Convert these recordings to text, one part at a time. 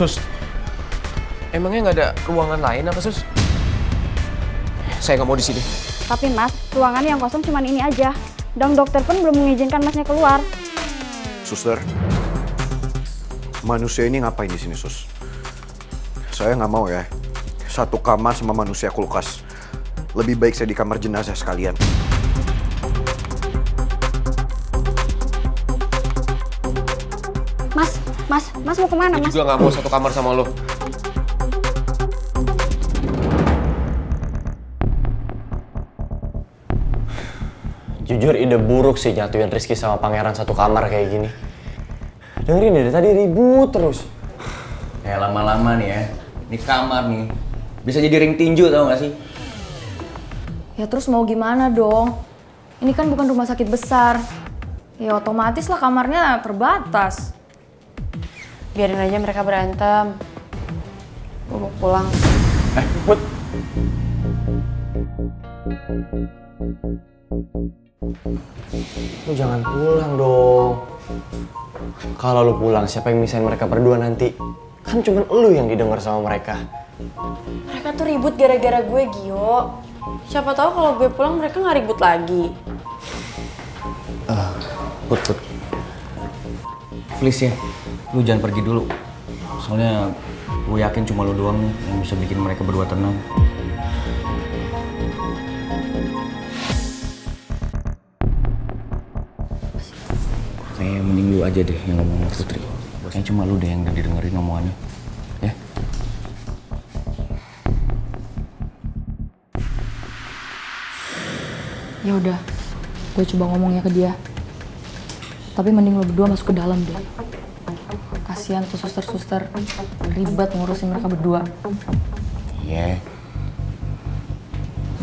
Sus, emangnya nggak ada ruangan lain apa, Sus? Saya nggak mau di sini. Tapi Mas, ruangan yang kosong cuma ini aja. Dan dokter pun belum mengizinkan Masnya keluar. Suster, manusia ini ngapain di sini, Sus? Saya nggak mau ya, satu kamar sama manusia kulkas. Lebih baik saya di kamar jenazah sekalian. Mas mau kemana, Mas? Gue juga nggak mau satu kamar sama lo. Jujur ide buruk sih nyatuin Rizky sama Pangeran satu kamar kayak gini. Dengerin dari tadi ribut terus. Kayak lama-lama nih ya, di kamar nih bisa jadi ring tinju tau gak sih? Ya terus mau gimana dong? Ini kan bukan rumah sakit besar. Ya otomatis lah kamarnya terbatas. Biarin aja mereka berantem. Gue mau pulang. Put. Lu jangan pulang dong. Kalau lu pulang, siapa yang misahin mereka berdua nanti? Kan cuma lu yang didengar sama mereka. Mereka tuh ribut gara-gara gue, Gio. Siapa tahu kalau gue pulang mereka nggak ribut lagi. Put. Please ya, lu jangan pergi dulu. Soalnya gue yakin cuma lu doang nih yang bisa bikin mereka berdua tenang. Kayak mending lu aja deh yang ngomong sama Putri. Kayaknya cuma lu deh yang didengerin omongannya. Ya? Ya udah, gue coba ngomongnya ke dia. Tapi mending lo berdua masuk ke dalam deh. Kasihan tuh suster-suster ribet ngurusin mereka berdua. Iya.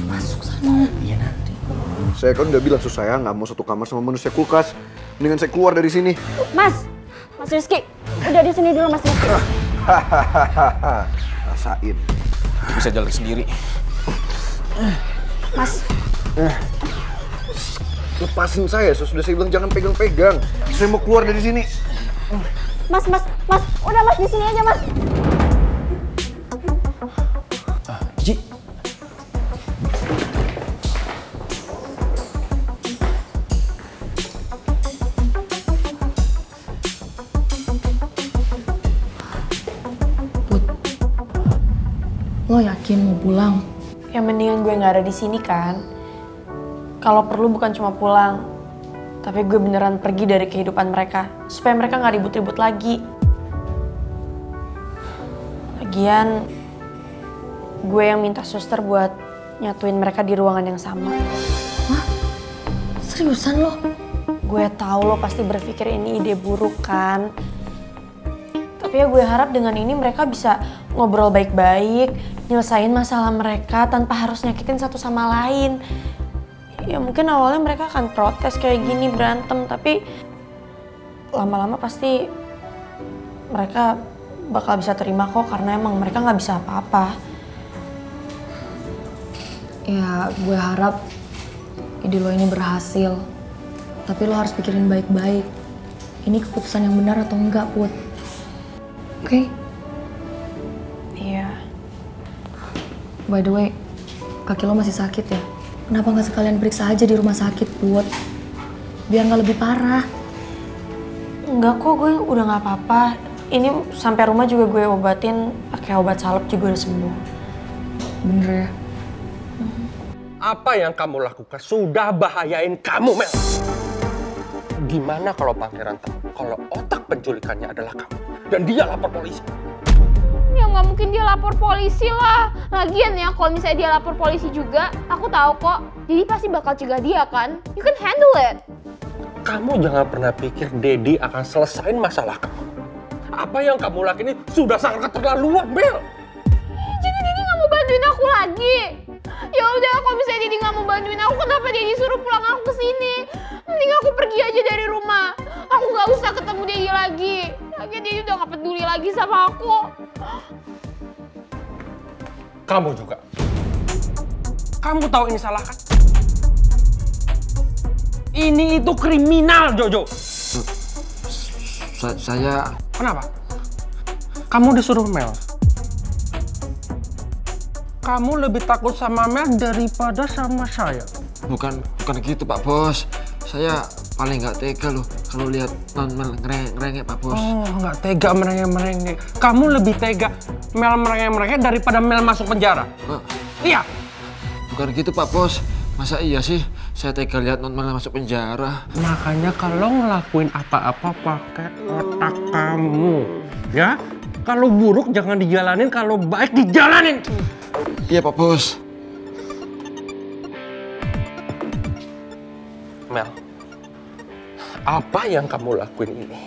Masuk sana. Iya nanti. Saya kan udah bilang, Sus, saya nggak mau satu kamar sama manusia kulkas. Mendingan saya keluar dari sini. Mas Rizky, udah di sini dulu Mas Rizky. Rasain. Bisa jalan sendiri. Mas. Lepasin saya, Sus. Sudah saya bilang jangan pegang-pegang. Saya mau keluar dari sini. Mas, udah Mas di sini aja Mas. Ji. Put, lo yakin mau pulang? Ya mendingan gue nggak ada di sini kan. Kalau perlu bukan cuma pulang, tapi gue beneran pergi dari kehidupan mereka supaya mereka nggak ribut-ribut lagi. Lagian, gue yang minta suster buat nyatuin mereka di ruangan yang sama. Hah? Seriusan lo? Gue tahu lo pasti berpikir ini ide buruk kan. Tapi ya gue harap dengan ini mereka bisa ngobrol baik-baik, nyelesain masalah mereka tanpa harus nyakitin satu sama lain. Ya mungkin awalnya mereka akan protes kayak gini, berantem, tapi lama-lama pasti mereka bakal bisa terima kok karena emang mereka nggak bisa apa-apa. Ya gue harap ide lo ini berhasil. Tapi lo harus pikirin baik-baik. Ini keputusan yang benar atau enggak, Put. Oke? Iya. By the way, kaki lo masih sakit ya? Kenapa nggak sekalian periksa aja di rumah sakit, Put? Biar nggak lebih parah. Enggak kok, gue udah nggak apa-apa. Ini sampai rumah juga gue obatin pakai obat salep juga udah sembuh. Bener ya? Apa yang kamu lakukan sudah bahayain kamu, Mel. Gimana kalau Pangeran tahu kalau otak penculikannya adalah kamu dan dia lapor polisi? Ya nggak mungkin dia lapor polisi lah. Lagian ya kalau misalnya dia lapor polisi juga, aku tahu kok. Jadi pasti bakal cegah dia kan. You can handle it. Kamu jangan pernah pikir Dedi akan selesain masalah kamu. Apa yang kamu lakuin ini sudah sangat keterlaluan, Mel. Jadi Dedi nggak mau bantuin aku lagi. Ya udah, kalau misalnya Dedi nggak mau bantuin aku, kenapa Dedi suruh pulang aku ke sini? Mending aku pergi aja dari rumah. Aku nggak usah ketemu Dedi lagi. Lagian Dedi udah nggak peduli lagi sama aku. Kamu juga. Kamu tahu ini salah kan? Ini itu kriminal, Jojo. Saya... Kenapa? Kamu disuruh Mel. Kamu lebih takut sama Mel daripada sama saya. Bukan gitu Pak Bos. Saya paling nggak tega loh kalau lihat non Mel ngerengek Pak Bos. Oh, nggak tega merengek-merengek. Kamu lebih tega Mel merengek-merengek daripada Mel masuk penjara. Iya. Bukan gitu Pak Bos. Masa iya sih saya tega lihat non Mel masuk penjara? Makanya kalau ngelakuin apa-apa pakai otak kamu, ya. Kalau buruk jangan dijalanin, kalau baik dijalanin. Iya Pak Bos. Mel, apa yang kamu lakuin ini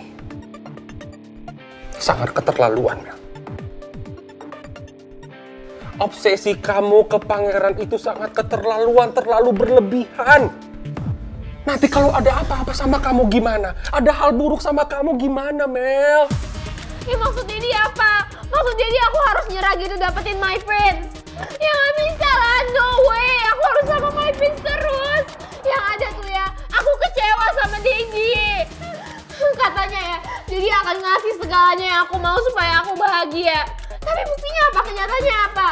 sangat keterlaluan, Mel. Obsesi kamu ke pangeran itu sangat keterlaluan, terlalu berlebihan. Nanti kalau ada apa-apa sama kamu gimana? Ada hal buruk sama kamu gimana, Mel? Ya maksud Daddy apa? Maksud Daddy aku harus nyerah gitu dapetin my prince? Ya gak bisa lah, no way. Aku harus sama my prince terus. Yang ada tuh ya, aku kecewa sama Daddy. Katanya ya, Daddy akan ngasih segalanya yang aku mau supaya aku bahagia. Tapi buktinya apa? Kenyataannya apa?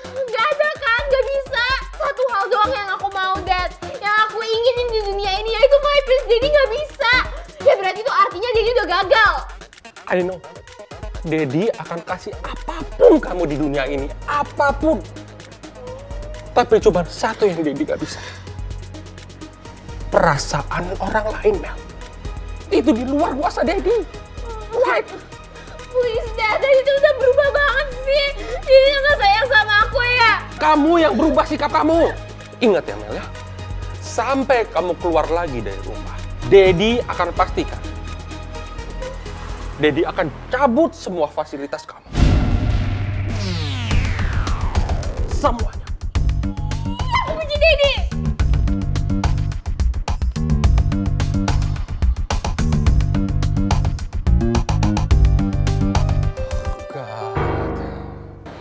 Gak ada kan? Gak bisa. Satu hal doang yang aku mau, Dad. Yang aku inginin di dunia ini yaitu my prince. Daddy gak bisa. Ya berarti itu artinya Daddy udah gagal. I know. Daddy akan kasih apapun kamu di dunia ini. Apapun. Tapi cuma satu yang Daddy gak bisa. Perasaan orang lain, Mel. Itu di luar kuasa Daddy. Right? Please, Dad. Daddy tuh udah berubah banget sih. Daddy gak sayang sama aku ya. Kamu yang berubah sikap kamu. Ingat ya, Mel ya. Sampai kamu keluar lagi dari rumah, Daddy akan pastikan Daddy akan cabut semua fasilitas kamu. Semuanya. Aku benci Daddy.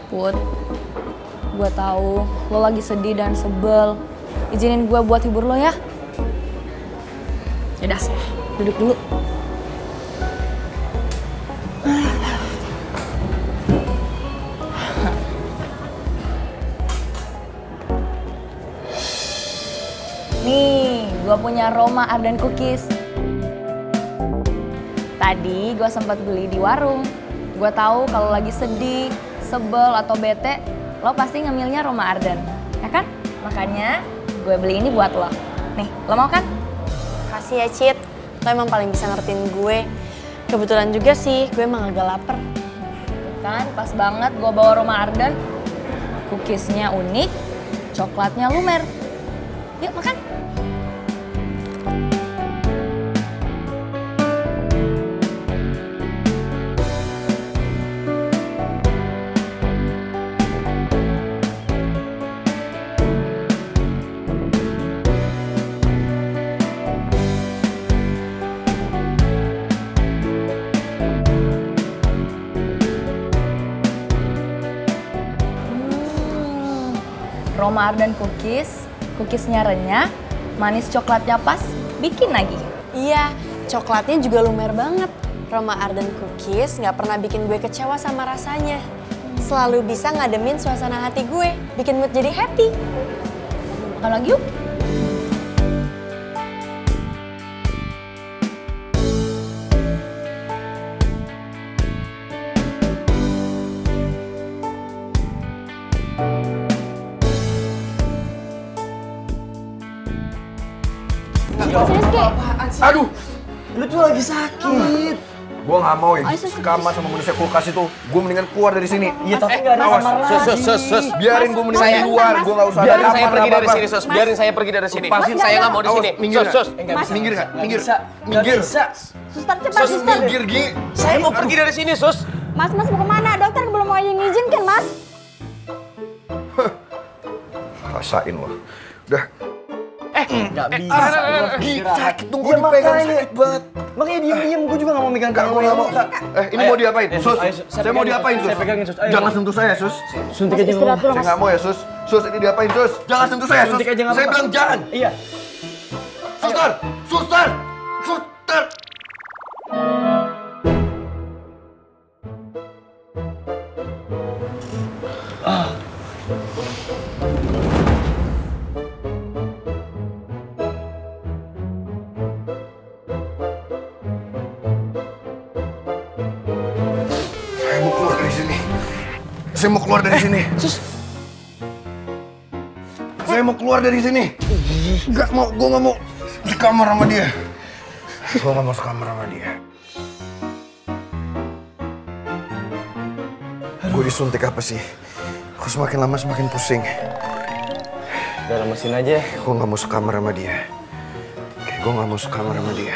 Put, gue tahu lo lagi sedih dan sebel. Izinin gue buat hibur lo ya. Yaudah, duduk dulu. Nih, gue punya Roma Ardan Cookies. Tadi gue sempat beli di warung. Gue tahu kalau lagi sedih, sebel atau bete, lo pasti ngemilnya Roma Ardan, ya kan? Makanya gue beli ini buat lo. Nih, lo mau kan? Kasih ya, Cid. Lo emang paling bisa ngertiin gue. Kebetulan juga sih, gue emang agak lapar. Kan, pas banget gue bawa Roma Ardan. Cookiesnya unik, coklatnya lumer. Yuk, makan. Roma Ardan cookiesnya renyah, manis coklatnya pas, bikin lagi. Iya, coklatnya juga lumer banget. Roma Ardan Cookies nggak pernah bikin gue kecewa sama rasanya. Selalu bisa ngademin suasana hati gue, bikin mood jadi happy. Makan lagi yuk. Aduh, Lu tuh lagi sakit. gua nggak mau ya sekamar sama manusia kulkas itu. Gua mendingan keluar dari sini. Iya, tapi nggak ada kamar lagi. Sus. Biarin gua mendingan di luar. Gua nggak usah. Biarin ada saya kamar pergi dari apa-apa. sini, Sus. Biarin saya pergi dari sini. Lepasin, Saya nggak mau di sini. Minggir, Sus. minggir nggak? Minggir. Nggak bisa. Suster, cepat Sus, suster. Minggir, Gi. Saya mau pergi dari sini, Sus. Mas mau kemana? Dokter belum mau izinkan, Mas. Rasain loh. Udah. Nggak bisa. Gi, sakit dong. Gua dipegang sakit banget. Makanya diem-diem, gue juga nggak mau megang Gua nggak mau. Ini mau diapain? Sus, saya mau diapain, Sus? Saya pegangin, Sus. Ayo. Jangan sentuh saya, Sus. Suntik aja Istirahat dulu, Saya Mas. nggak mau ya, Sus. Sus, ini diapain, Sus? Jangan sentuh saya, Sus. Suntik aja nggak Saya apa-apa. bilang jangan. Iya. Suster! Suster! Suster! Saya mau keluar dari sini. Saya mau keluar dari sini. Saya mau keluar dari sini. Gak mau, gue gak mau sekamar sama dia. Gue gak mau sekamar sama dia. Gue disuntik apa sih? Kok semakin lama semakin pusing. Udah lemesin aja. Gue gak mau sekamar sama dia. Gue gak mau sekamar sama dia.